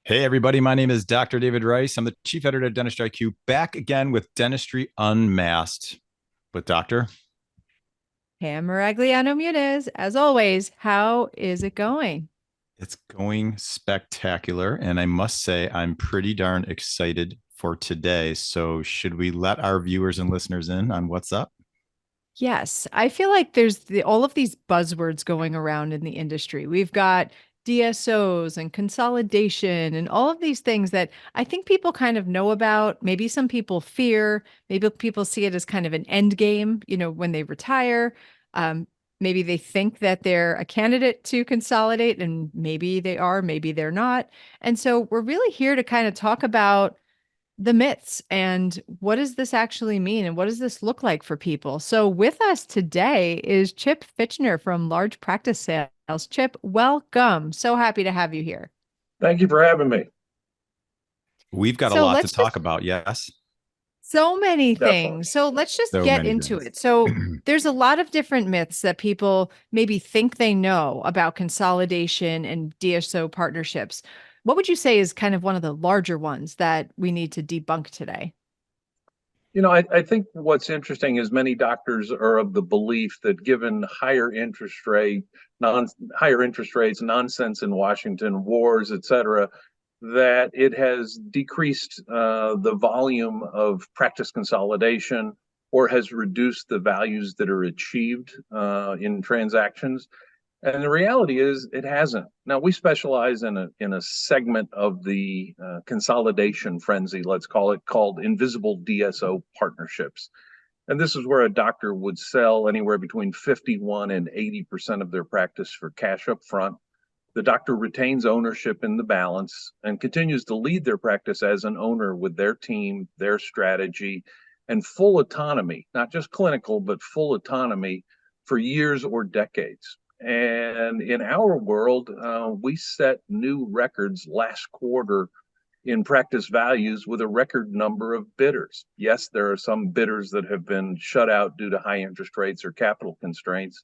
Hey, everybody. My name is Dr. David Rice. I'm the chief editor of Dentistry IQ, back again with Dentistry Unmasked with Dr. Pam Maragliano Muniz, as always, how is it going? It's going spectacular. And I must say, I'm pretty darn excited for today. So, should we let our viewers and listeners in on what's up? Yes, I feel like there's all of these buzzwords going around in the industry. We've got DSOs and consolidation and all of these things that I think people kind of know about. Maybe some people fear, maybe people see it as kind of an end game, when they retire. Um, Maybe they think that they're a candidate to consolidate, and maybe they are, maybe they're not. And so we're really here to kind of talk about the myths and what does this actually mean and what does this look like for people. So with us today is Chip Fichtner from Large Practice Sales. Chip, welcome. So happy to have you here. Thank you for having me. We've got a So lot to let's talk just about. Yes. so many Definitely. things. So let's just So get many into things. it. So there's a lot of different myths that people maybe think they know about consolidation and DSO partnerships. What would you say is kind of one of the larger ones that we need to debunk today? I think what's interesting is many doctors are of the belief that given higher interest rates, nonsense in Washington, wars, etc., that it has decreased the volume of practice consolidation or has reduced the values that are achieved in transactions. And the reality is, it hasn't. Now, we specialize in a segment of the consolidation frenzy, let's call it, called invisible DSO partnerships. And this is where a doctor would sell anywhere between 51 and 80% of their practice for cash up front. The doctor retains ownership in the balance and continues to lead their practice as an owner with their team, their strategy, and full autonomy, not just clinical, but full autonomy for years or decades. And in our world, we set new records last quarter in practice values with a record number of bidders. Yes, there are some bidders that have been shut out due to high interest rates or capital constraints.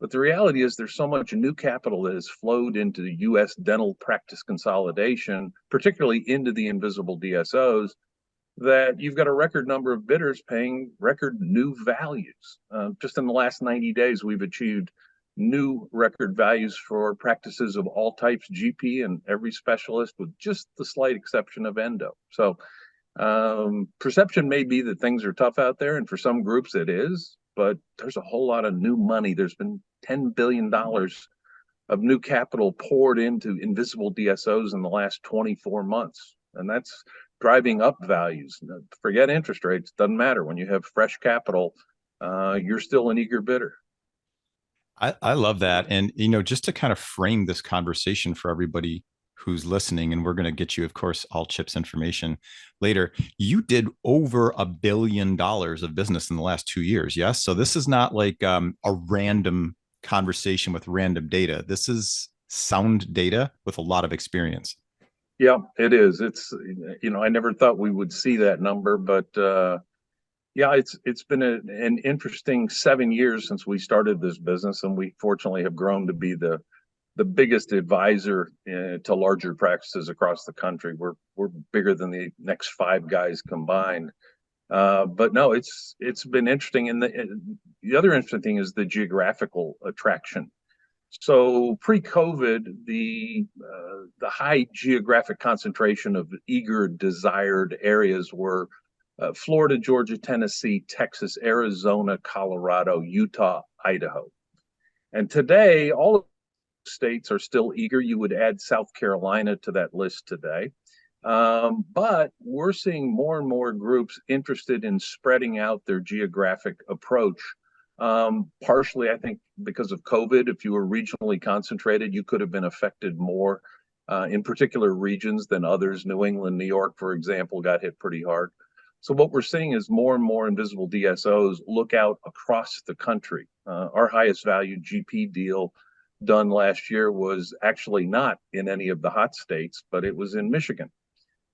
But the reality is there's so much new capital that has flowed into the US dental practice consolidation, particularly into the invisible DSOs, that you've got a record number of bidders paying record new values. Just in the last 90 days, we've achieved new record values for practices of all types, GP and every specialist, with just the slight exception of endo. So perception may be that things are tough out there, and for some groups it is, but there's a whole lot of new money. There's been $10 billion of new capital poured into invisible DSOs in the last 24 months. And that's driving up values. Forget interest rates, doesn't matter. When you have fresh capital, you're still an eager bidder. I love that. And, just to kind of frame this conversation for everybody who's listening, and we're going to get you, of course, all Chip's information later. You did over $1 billion of business in the last 2 years. Yes. So this is not like a random conversation with random data. This is sound data with a lot of experience. Yeah, it is. I never thought we would see that number, but yeah, it's been an interesting 7 years since we started this business, and we fortunately have grown to be the biggest advisor to larger practices across the country. We're bigger than the next five guys combined. But no, it's been interesting, and the other interesting thing is the geographical attraction. So pre-COVID, the high geographic concentration of eager, desired areas were Florida, Georgia, Tennessee, Texas, Arizona, Colorado, Utah, Idaho. And today, all of the states are still eager. You would add South Carolina to that list today. But we're seeing more and more groups interested in spreading out their geographic approach. Partially, I think, because of COVID. If you were regionally concentrated, you could have been affected more in particular regions than others. New England, New York, for example, got hit pretty hard. So what we're seeing is more and more invisible DSOs look out across the country. Our highest value GP deal done last year was actually not in any of the hot states, but it was in Michigan.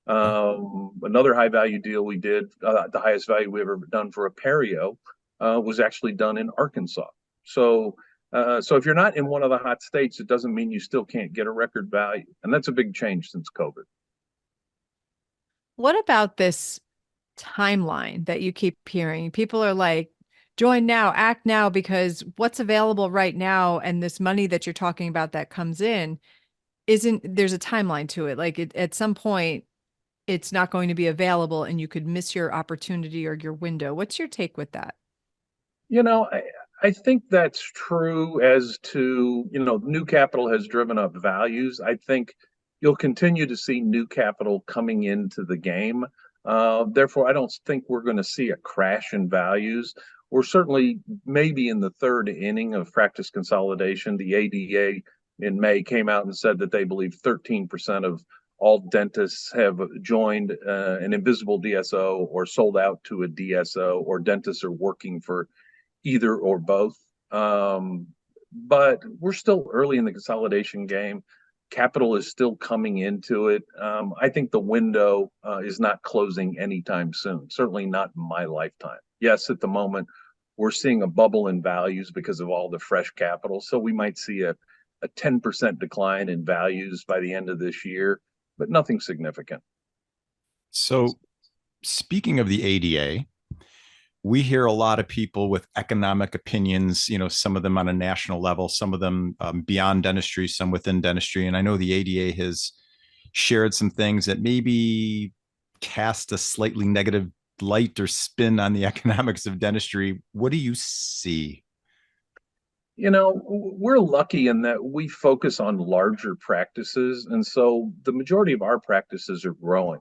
Another high value deal we did, the highest value we ever done for a perio, was actually done in Arkansas. So So if you're not in one of the hot states, it doesn't mean you still can't get a record value. And that's a big change since COVID. What about this timeline that you keep hearing? People are like, join now, act now, because what's available right now and this money that you're talking about that comes in isn't, there's a timeline to it. Like at some point, it's not going to be available and you could miss your opportunity or your window. What's your take with that? You know, I think that's true as to, new capital has driven up values. I think you'll continue to see new capital coming into the game. Therefore, I don't think we're going to see a crash in values. We're certainly maybe in the third inning of practice consolidation. The ADA in May came out and said that they believe 13% of all dentists have joined an invisible DSO or sold out to a DSO, or dentists are working for either or both. But we're still early in the consolidation game. Capital is still coming into it. I think the window is not closing anytime soon, certainly not in my lifetime. Yes, at the moment, we're seeing a bubble in values because of all the fresh capital. So we might see a 10% decline in values by the end of this year, but nothing significant. So, speaking of the ADA, we hear a lot of people with economic opinions, some of them on a national level, some of them beyond dentistry, some within dentistry. And I know the ADA has shared some things that maybe cast a slightly negative light or spin on the economics of dentistry. What do you see? We're lucky in that we focus on larger practices. And so the majority of our practices are growing.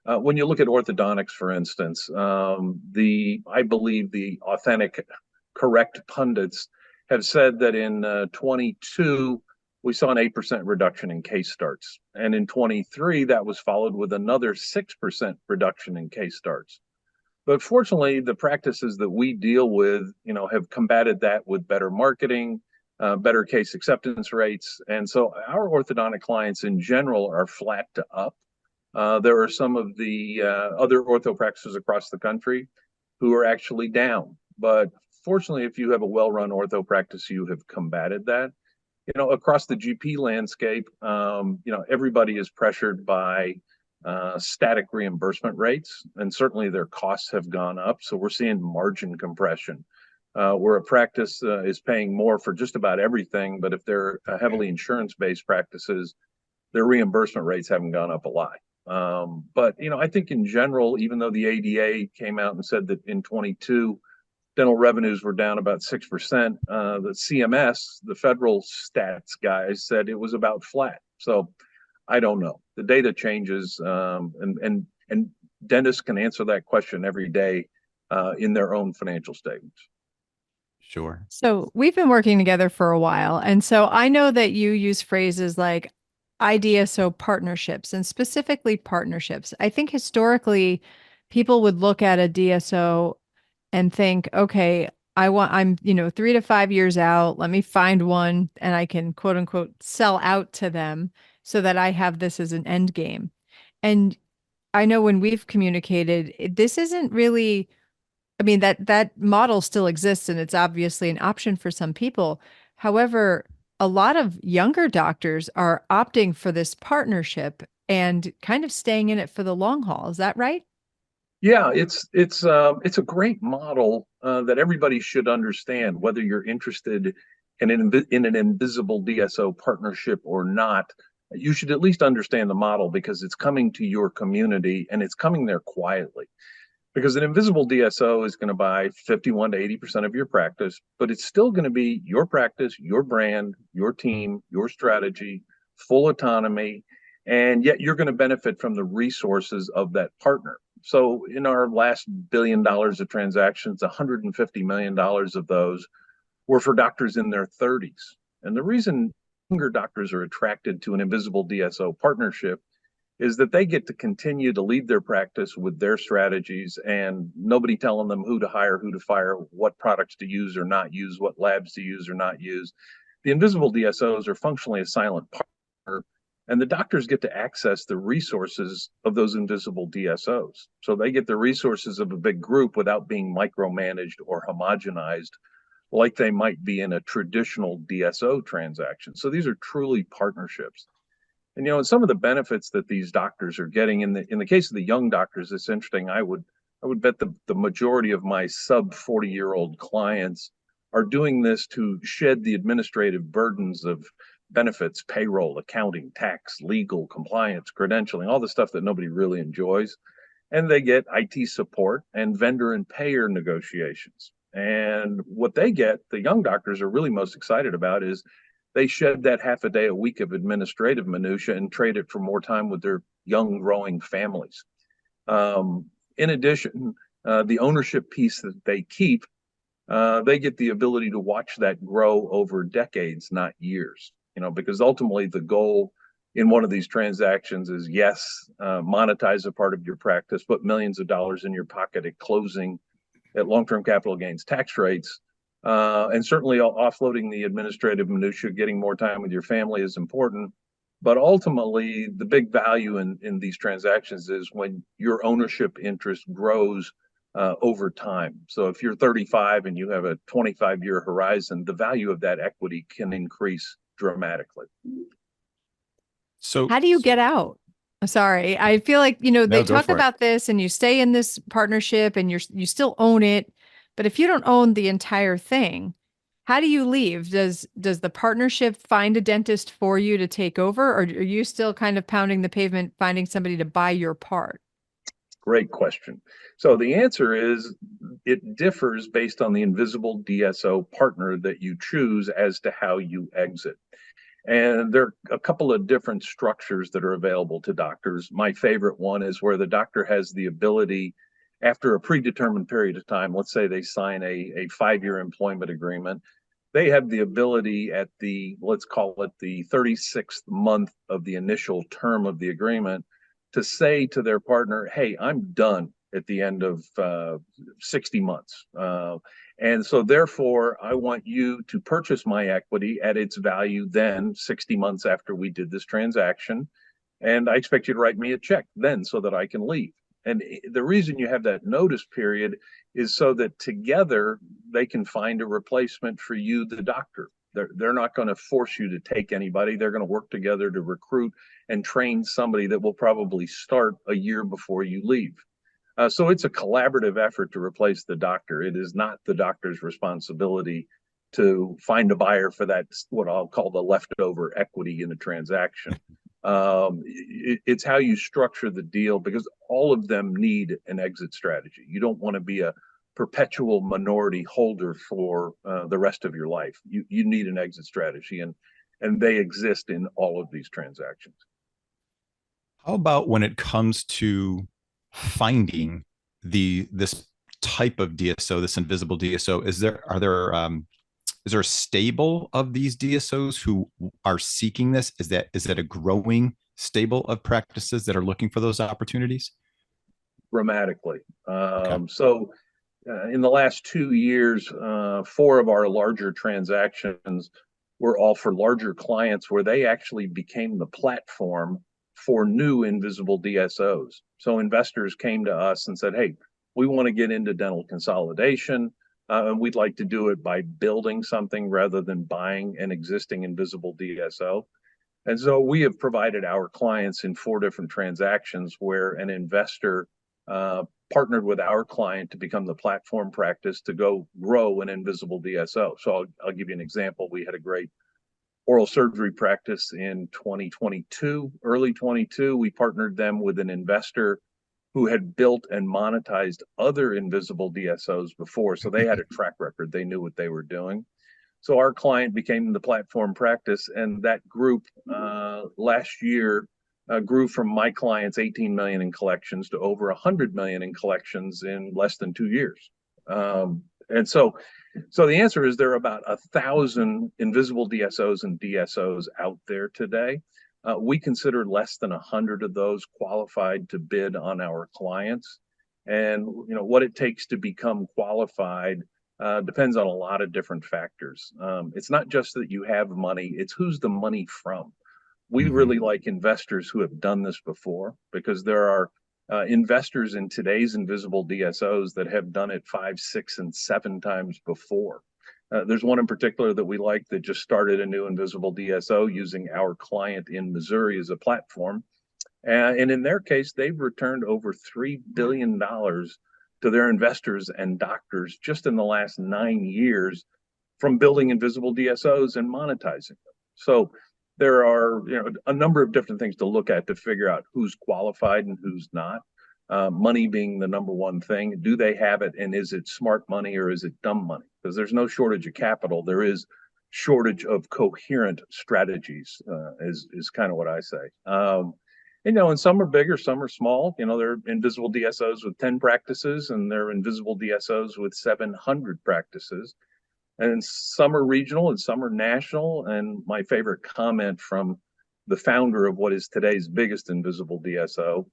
When you look at orthodontics, for instance, I believe the authentic, correct pundits have said that in 22, we saw an 8% reduction in case starts. And in 23, that was followed with another 6% reduction in case starts. But fortunately, the practices that we deal with, have combated that with better marketing, better case acceptance rates. And so our orthodontic clients in general are flat to up. There are some of the other ortho practices across the country who are actually down. But fortunately, if you have a well-run ortho practice, you have combated that. Across the GP landscape, everybody is pressured by static reimbursement rates, and certainly their costs have gone up. So we're seeing margin compression, where a practice is paying more for just about everything. But if they're heavily insurance-based practices, their reimbursement rates haven't gone up a lot. But I think in general, even though the ADA came out and said that in 22, dental revenues were down about 6%, the CMS, the federal stats guys, said it was about flat. So I don't know. The data changes, and dentists can answer that question every day in their own financial statements. Sure. So we've been working together for a while. And so I know that you use phrases like IDSO partnerships and specifically partnerships. I think historically people would look at a DSO and think, okay, I'm 3 to 5 years out. Let me find one and I can quote unquote sell out to them so that I have this as an end game. And I know when we've communicated, this isn't really, I mean, that model still exists and it's obviously an option for some people. However, a lot of younger doctors are opting for this partnership and kind of staying in it for the long haul. Is that right? Yeah, it's a great model that everybody should understand, whether you're interested in an invisible DSO partnership or not. You should at least understand the model because it's coming to your community and it's coming there quietly. Because an invisible DSO is going to buy 51 to 80% of your practice, but it's still going to be your practice, your brand, your team, your strategy, full autonomy, and yet you're going to benefit from the resources of that partner. So in our last $1 billion of transactions, $150 million of those were for doctors in their 30s. And the reason younger doctors are attracted to an invisible DSO partnership is that they get to continue to lead their practice with their strategies and nobody telling them who to hire, who to fire, what products to use or not use, what labs to use or not use. The invisible DSOs are functionally a silent partner, and the doctors get to access the resources of those invisible DSOs. So they get the resources of a big group without being micromanaged or homogenized like they might be in a traditional DSO transaction. So these are truly partnerships. And and some of the benefits that these doctors are getting in the case of the young doctors, it's interesting. I would bet the majority of my sub 40-year-old clients are doing this to shed the administrative burdens of benefits, payroll, accounting, tax, legal, compliance, credentialing, all the stuff that nobody really enjoys. And they get IT support and vendor and payer negotiations. And what they get, the young doctors are really most excited about, is they shed that half a day a week of administrative minutia and trade it for more time with their young growing families. In addition, the ownership piece that they keep, they get the ability to watch that grow over decades, not years. Because ultimately the goal in one of these transactions is, yes, monetize a part of your practice, put millions of dollars in your pocket at closing at long-term capital gains tax rates. And certainly offloading the administrative minutia, getting more time with your family is important. But ultimately, the big value in these transactions is when your ownership interest grows over time. So if you're 35 and you have a 25-year horizon, the value of that equity can increase dramatically. So How do you get out? Sorry, I feel like, they no, go talk for it. about this and you stay in this partnership and you still own it. But if you don't own the entire thing, how do you leave? Does the partnership find a dentist for you to take over, or are you still kind of pounding the pavement, finding somebody to buy your part? Great question. So the answer is it differs based on the invisible DSO partner that you choose as to how you exit. And there are a couple of different structures that are available to doctors. My favorite one is where the doctor has the ability, after a predetermined period of time, let's say they sign a 5-year employment agreement, they have the ability at let's call it the 36th month of the initial term of the agreement, to say to their partner, hey, I'm done at the end of 60 months. And so therefore, I want you to purchase my equity at its value then, 60 months after we did this transaction. And I expect you to write me a check then so that I can leave. And the reason you have that notice period is so that together they can find a replacement for you, the doctor. They're not going to force you to take anybody. They're going to work together to recruit and train somebody that will probably start a year before you leave. So it's a collaborative effort to replace the doctor. It is not the doctor's responsibility to find a buyer for that, what I'll call the leftover equity in the transaction. It's how you structure the deal, because all of them need an exit strategy. You don't want to be a perpetual minority holder for the rest of your life. You need an exit strategy, and they exist in all of these transactions. How about when it comes to finding this type of DSO, this invisible DSO? Is there a stable of these DSOs who are seeking this? Is that a growing stable of practices that are looking for those opportunities? Dramatically. Okay. So in the last 2 years, 4 of our larger transactions were all for larger clients where they actually became the platform for new invisible DSOs. So investors came to us and said, hey, we want to get into dental consolidation, and we'd like to do it by building something rather than buying an existing invisible DSO. And so we have provided our clients in 4 different transactions where an investor partnered with our client to become the platform practice to go grow an invisible DSO. So I'll give you an example. We had a great oral surgery practice in 2022, early 22. We partnered them with an investor who had built and monetized other invisible DSOs before. So they had a track record. They knew what they were doing. So our client became the platform practice, and that group last year grew from my client's 18 million in collections to over 100 million in collections in less than 2 years. And so the answer is there are about 1,000 invisible DSOs and DSOs out there today. We consider less than 100 of those qualified to bid on our clients. And what it takes to become qualified depends on a lot of different factors. It's not just that you have money, it's who's the money from. We really like investors who have done this before, because there are investors in today's invisible DSOs that have done it 5, 6, and 7 times before. There's one in particular that we like that just started a new invisible DSO using our client in Missouri as a platform. And in their case, they've returned over $3 billion to their investors and doctors just in the last 9 years from building invisible DSOs and monetizing them. So there are, a number of different things to look at to figure out who's qualified and who's not. Money being the number one thing. Do they have it, and is it smart money or is it dumb money? Because there's no shortage of capital. There is shortage of coherent strategies, is kind of what I say. And some are bigger, some are small. They're invisible DSOs with 10 practices, and they're invisible DSOs with 700 practices. And some are regional and some are national. And my favorite comment from the founder of what is today's biggest invisible DSO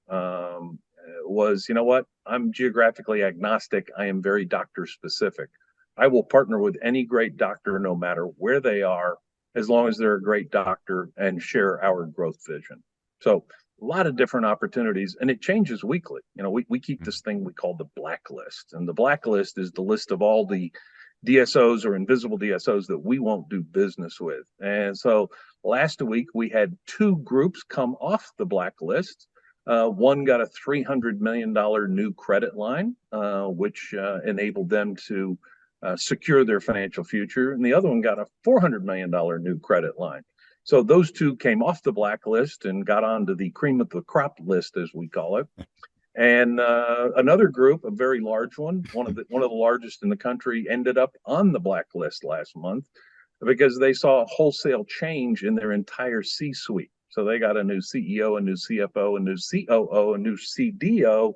was, what? I'm geographically agnostic. I am very doctor specific. I will partner with any great doctor, no matter where they are, as long as they're a great doctor and share our growth vision. So a lot of different opportunities, and it changes weekly. We keep this thing we call the blacklist, and the blacklist is the list of all the DSOs or invisible DSOs that we won't do business with. And so last week we had 2 groups come off the blacklist. One got a $300 million new credit line, which enabled them to secure their financial future. And the other one got a $400 million new credit line. So those 2 came off the blacklist and got onto the cream of the crop list, as we call it. And another group, a very large one, one of the largest in the country, ended up on the blacklist last month because they saw a wholesale change in their entire C-suite. So they got a new CEO, a new CFO, a new COO, a new CDO.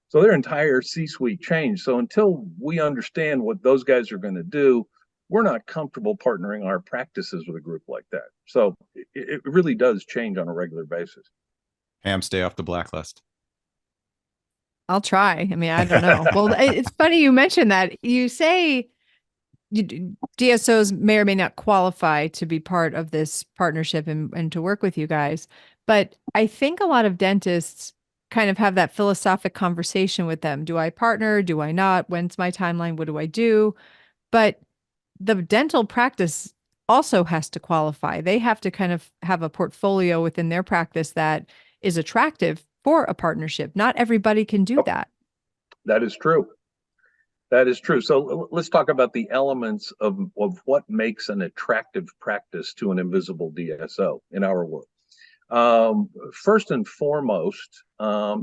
So their entire C-suite changed. So until we understand what those guys are going to do, we're not comfortable partnering our practices with a group like that. So it really does change on a regular basis. Pam, stay off the blacklist. I'll try. I mean, I don't know. Well, it's funny you mentioned that. You say DSOs may or may not qualify to be part of this partnership and to work with you guys. But I think a lot of dentists kind of have that philosophic conversation with them. Do I partner? Do I not? When's my timeline? What do I do? But the dental practice also has to qualify. They have to kind of have a portfolio within their practice that is attractive for a partnership. Not everybody can do that. That is true. That is true. So let's talk about the elements of what makes an attractive practice to an invisible DSO in our world. First and foremost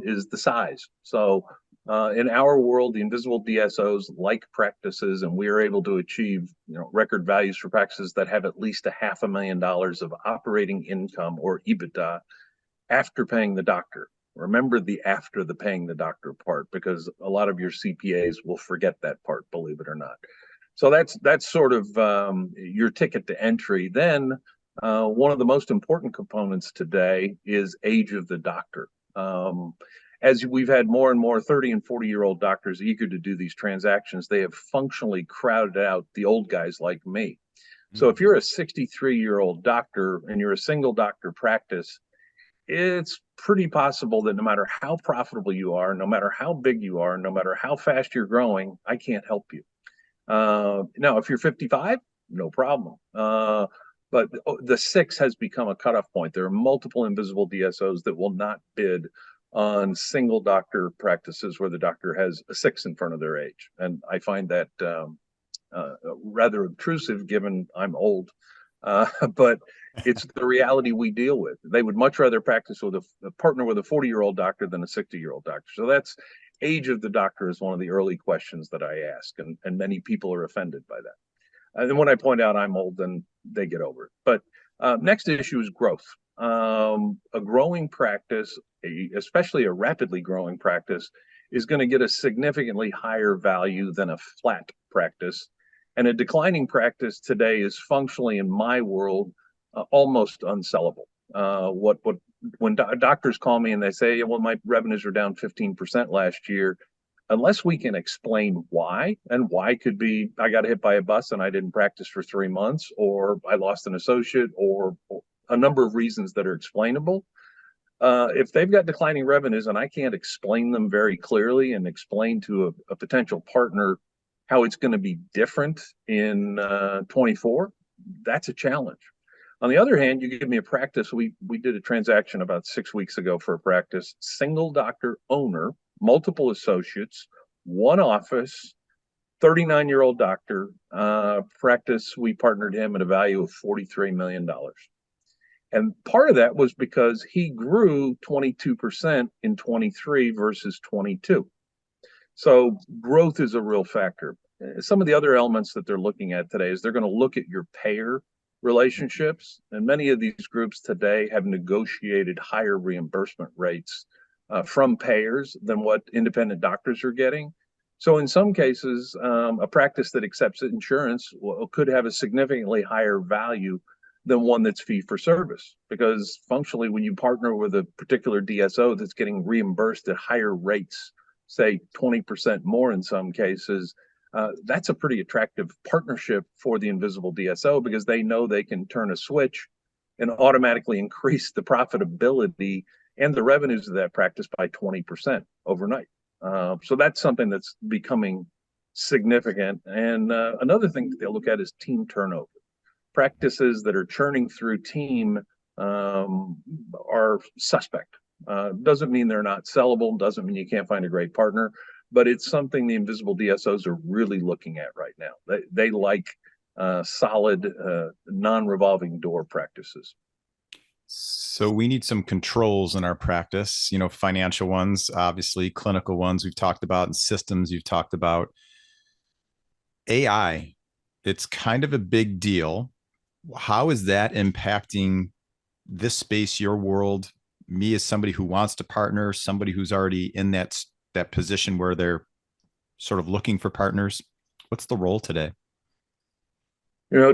is the size. So in our world, the invisible DSOs like practices, and we are able to achieve record values for practices that have at least $500,000 of operating income or EBITDA after paying the doctor. Remember the after the paying the doctor part, because a lot of your CPAs will forget that part, believe it or not. So that's sort of your ticket to entry. Then one of the most important components today is age of the doctor. As we've had more and more 30 and 40-year-old doctors eager to do these transactions, they have functionally crowded out the old guys like me. So if you're a 63-year-old doctor and you're a single doctor practice, it's pretty possible that no matter how profitable you are, no matter how big you are, no matter how fast you're growing, I can't help you. Now, if you're 55, no problem. But the 6 has become a cutoff point. There are multiple invisible DSOs that will not bid on single doctor practices where the doctor has a 6 in front of their age. And I find that rather obtrusive, given I'm old. But it's the reality we deal with. They would much rather practice with a partner with a 40-year-old doctor than a 60-year-old doctor. So that's age of the doctor is one of the early questions that I ask, and many people are offended by that. And then when I point out I'm old, then they get over it. But next issue is growth. A growing practice, especially a rapidly growing practice, is going to get a significantly higher value than a flat practice. And a declining practice today is functionally, in my world, almost unsellable. When doctors call me and they say, well, my revenues are down 15% last year, unless we can explain why, and why could be I got hit by a bus and I didn't practice for 3 months, or I lost an associate, or a number of reasons that are explainable. If they've got declining revenues and I can't explain them very clearly and explain to a potential partner How it's going to be different in 24, that's a challenge. On the other hand, you give me a practice. We did a transaction about 6 weeks ago for a practice, single doctor owner, multiple associates, one office, 39-year-old doctor, practice. We partnered him at a value of $43 million. And part of that was because he grew 22% in 23 versus 22. So growth is a real factor. Some of the other elements that they're looking at today is they're going to look at your payer relationships. And many of these groups today have negotiated higher reimbursement rates from payers than what independent doctors are getting. So in some cases, a practice that accepts insurance could have a significantly higher value than one that's fee for service, because functionally, when you partner with a particular DSO that's getting reimbursed at higher rates, say 20% more in some cases, that's a pretty attractive partnership for the invisible DSO, because they know they can turn a switch and automatically increase the profitability and the revenues of that practice by 20% overnight. So that's something that's becoming significant. And another thing that they'll look at is team turnover. Practices that are churning through team are suspect. Doesn't mean they're not sellable, doesn't mean you can't find a great partner, but it's something the invisible DSOs are really looking at right now. They like solid, non-revolving door practices. So we need some controls in our practice, financial ones, obviously, clinical ones we've talked about, and systems you've talked about. AI, it's kind of a big deal. How is that impacting this space, your world, me as somebody who wants to partner, somebody who's already in that position where they're sort of looking for partners? What's the role today?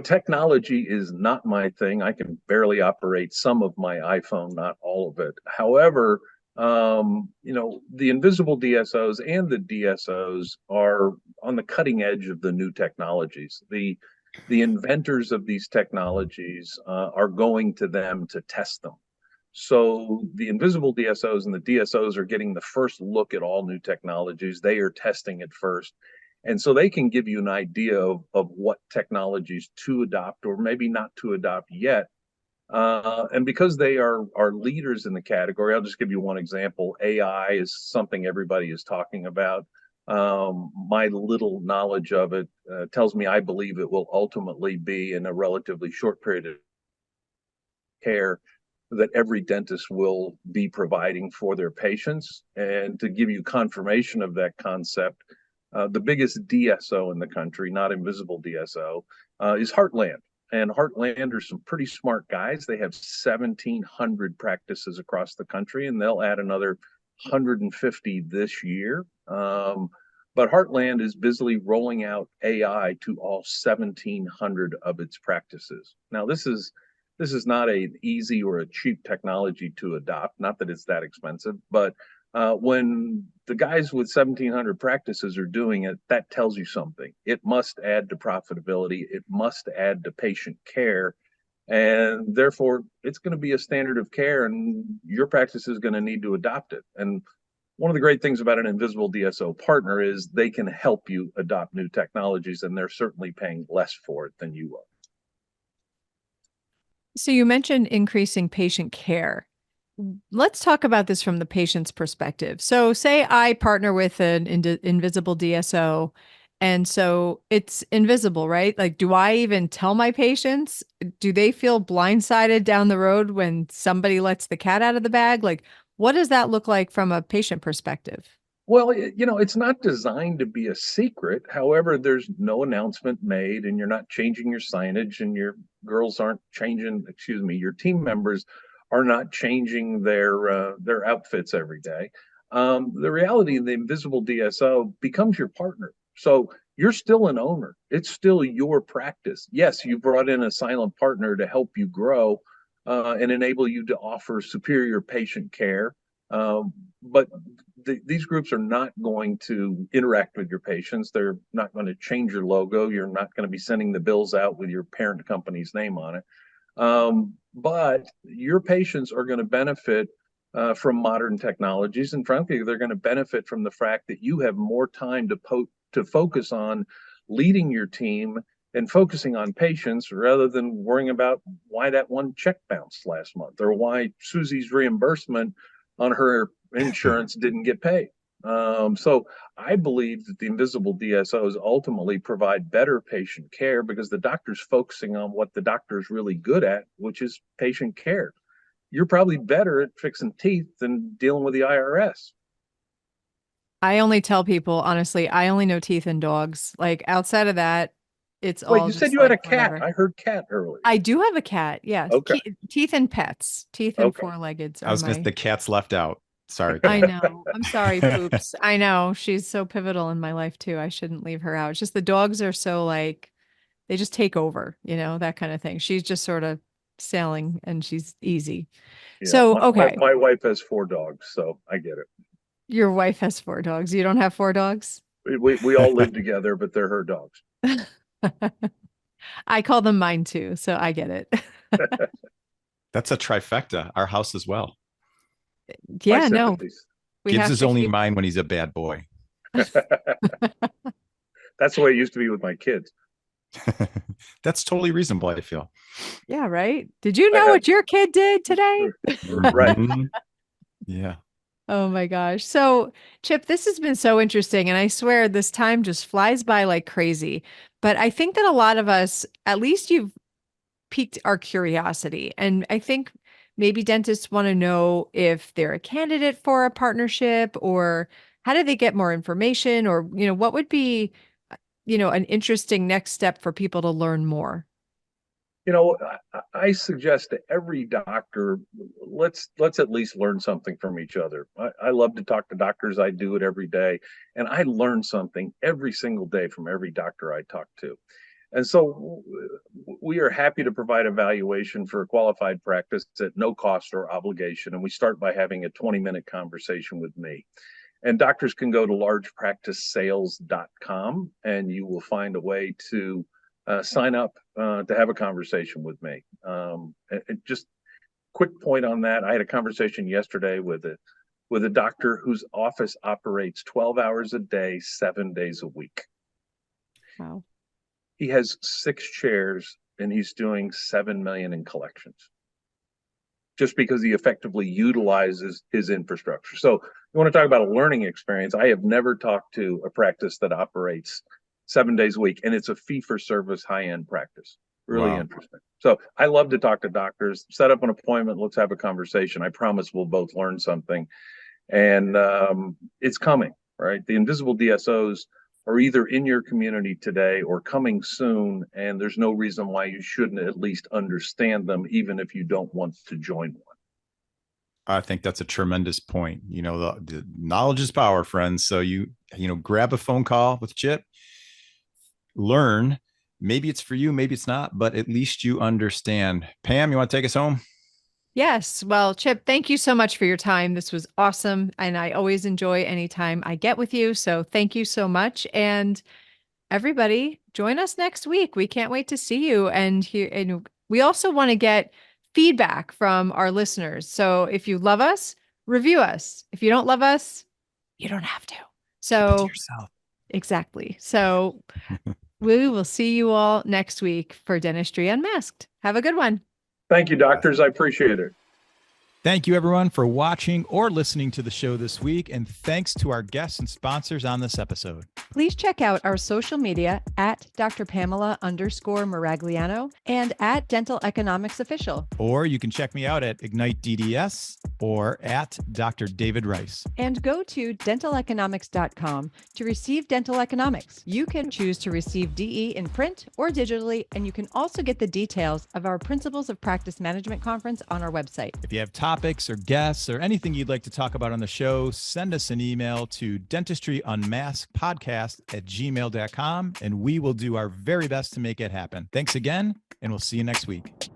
Technology is not my thing. I can barely operate some of my iPhone, not all of it. However, the invisible DSOs and the DSOs are on the cutting edge of the new technologies. The inventors of these technologies are going to them to test them. So the invisible DSOs and the DSOs are getting the first look at all new technologies. They are testing it first. And so they can give you an idea of what technologies to adopt or maybe not to adopt yet. And because they are leaders in the category, I'll just give you one example. AI is something everybody is talking about. My little knowledge of it tells me I believe it will ultimately be, in a relatively short period of care, that every dentist will be providing for their patients. And to give you confirmation of that concept, the biggest DSO in the country, not invisible DSO, is Heartland. And Heartland are some pretty smart guys. They have 1,700 practices across the country, and they'll add another 150 this year. But Heartland is busily rolling out AI to all 1,700 of its practices. Now, this is not an easy or a cheap technology to adopt. Not that it's that expensive, but when the guys with 1,700 practices are doing it, that tells you something. It must add to profitability. It must add to patient care. And therefore, it's going to be a standard of care, and your practice is going to need to adopt it. And one of the great things about an invisible DSO partner is they can help you adopt new technologies, and they're certainly paying less for it than you are. So you mentioned increasing patient care. Let's talk about this from the patient's perspective. So say I partner with an invisible DSO, and so it's invisible, right? Like, do I even tell my patients? Do they feel blindsided down the road when somebody lets the cat out of the bag? Like, what does that look like from a patient perspective? Well, it's not designed to be a secret. However, there's no announcement made, and you're not changing your signage, and your girls aren't changing, your team members are not changing their outfits every day. The reality of the invisible DSO becomes your partner. So you're still an owner. It's still your practice. Yes, you brought in a silent partner to help you grow and enable you to offer superior patient care. But these groups are not going to interact with your patients. They're not going to change your logo. You're not going to be sending the bills out with your parent company's name on it. But your patients are going to benefit from modern technologies. And frankly, they're going to benefit from the fact that you have more time to to focus on leading your team and focusing on patients rather than worrying about why that one check bounced last month or why Susie's reimbursement on her insurance didn't get paid. So I believe that the invisible DSOs ultimately provide better patient care because the doctor's focusing on what the doctor's really good at, which is patient care. You're probably better at fixing teeth than dealing with the IRS. I only tell people, honestly, I only know teeth and dogs. Like outside of that, it's Wait, all you said just you had like a cat. whatever. I heard cat earlier. I do have a cat. Yes. Okay. Teeth and pets. Teeth and Okay. four-leggeds I are was gonna, my. the cat's left out. Sorry, I cat. know. I'm sorry, Poops. I know. She's so pivotal in my life too. I shouldn't leave her out. It's just the dogs are so like they just take over, that kind of thing. She's just sort of sailing and she's easy. Yeah, So, okay. my wife has 4 dogs, so I get it. Your wife has 4 dogs. You don't have 4 dogs? We all live together, but they're her dogs. I call them mine too, so I get it. That's a trifecta. Our house as well. My Yeah, no, sympathies. we Gibbs have is to only keep. mine when he's a bad boy. That's the way it used to be with my kids. That's totally reasonable, I feel. Yeah, right. Did you I know have what your kid did today? right. Mhm. Yeah. Oh my gosh. So, Chip, this has been so interesting. And I swear this time just flies by like crazy. But I think that a lot of us, at least you've piqued our curiosity. And I think maybe dentists want to know if they're a candidate for a partnership or how do they get more information or, what would be, an interesting next step for people to learn more. I suggest to every doctor, let's at least learn something from each other. I love to talk to doctors. I do it every day, and I learn something every single day from every doctor I talk to. And so we are happy to provide evaluation for a qualified practice at no cost or obligation. And we start by having a 20-minute conversation with me. And doctors can go to largepracticesales.com and you will find a way to sign up to have a conversation with me. Just quick point on that. I had a conversation yesterday with a doctor whose office operates 12 hours a day, 7 days a week. Wow. He has 6 chairs and he's doing 7 million in collections just because he effectively utilizes his infrastructure. So you want to talk about a learning experience. I have never talked to a practice that operates 7 days a week, and it's a fee-for-service high-end practice. Really Wow. interesting. So I love to talk to doctors. Set up an appointment. Let's have a conversation. I promise we'll both learn something. And it's coming, right? The invisible DSOs are either in your community today or coming soon, and there's no reason why you shouldn't at least understand them, even if you don't want to join one. I think that's a tremendous point. The knowledge is power, friends. So grab a phone call with Chip, learn. Maybe it's for you, maybe it's not, but at least you understand. Pam, you want to take us home? Yes. Well, Chip, thank you so much for your time. This was awesome. And I always enjoy any time I get with you. So thank you so much. And everybody, join us next week. We can't wait to see you. And we also want to get feedback from our listeners. So if you love us, review us. If you don't love us, you don't have to. So yourself. Exactly. So we will see you all next week for Dentistry Unmasked. Have a good one. Thank you, doctors. I appreciate it. Thank you, everyone, for watching or listening to the show this week. And thanks to our guests and sponsors on this episode. Please check out our social media at Dr. Pamela_Maragliano and at Dental Economics Official. Or you can check me out at Ignite DDS or at Dr. David Rice. And go to dentaleconomics.com to receive dental economics. You can choose to receive DE in print or digitally, and you can also get the details of our Principles of Practice Management conference on our website. If you have topics or guests or anything you'd like to talk about on the show, send us an email to dentistryunmaskedpodcast@gmail.com, and we will do our very best to make it happen. Thanks again, and we'll see you next week.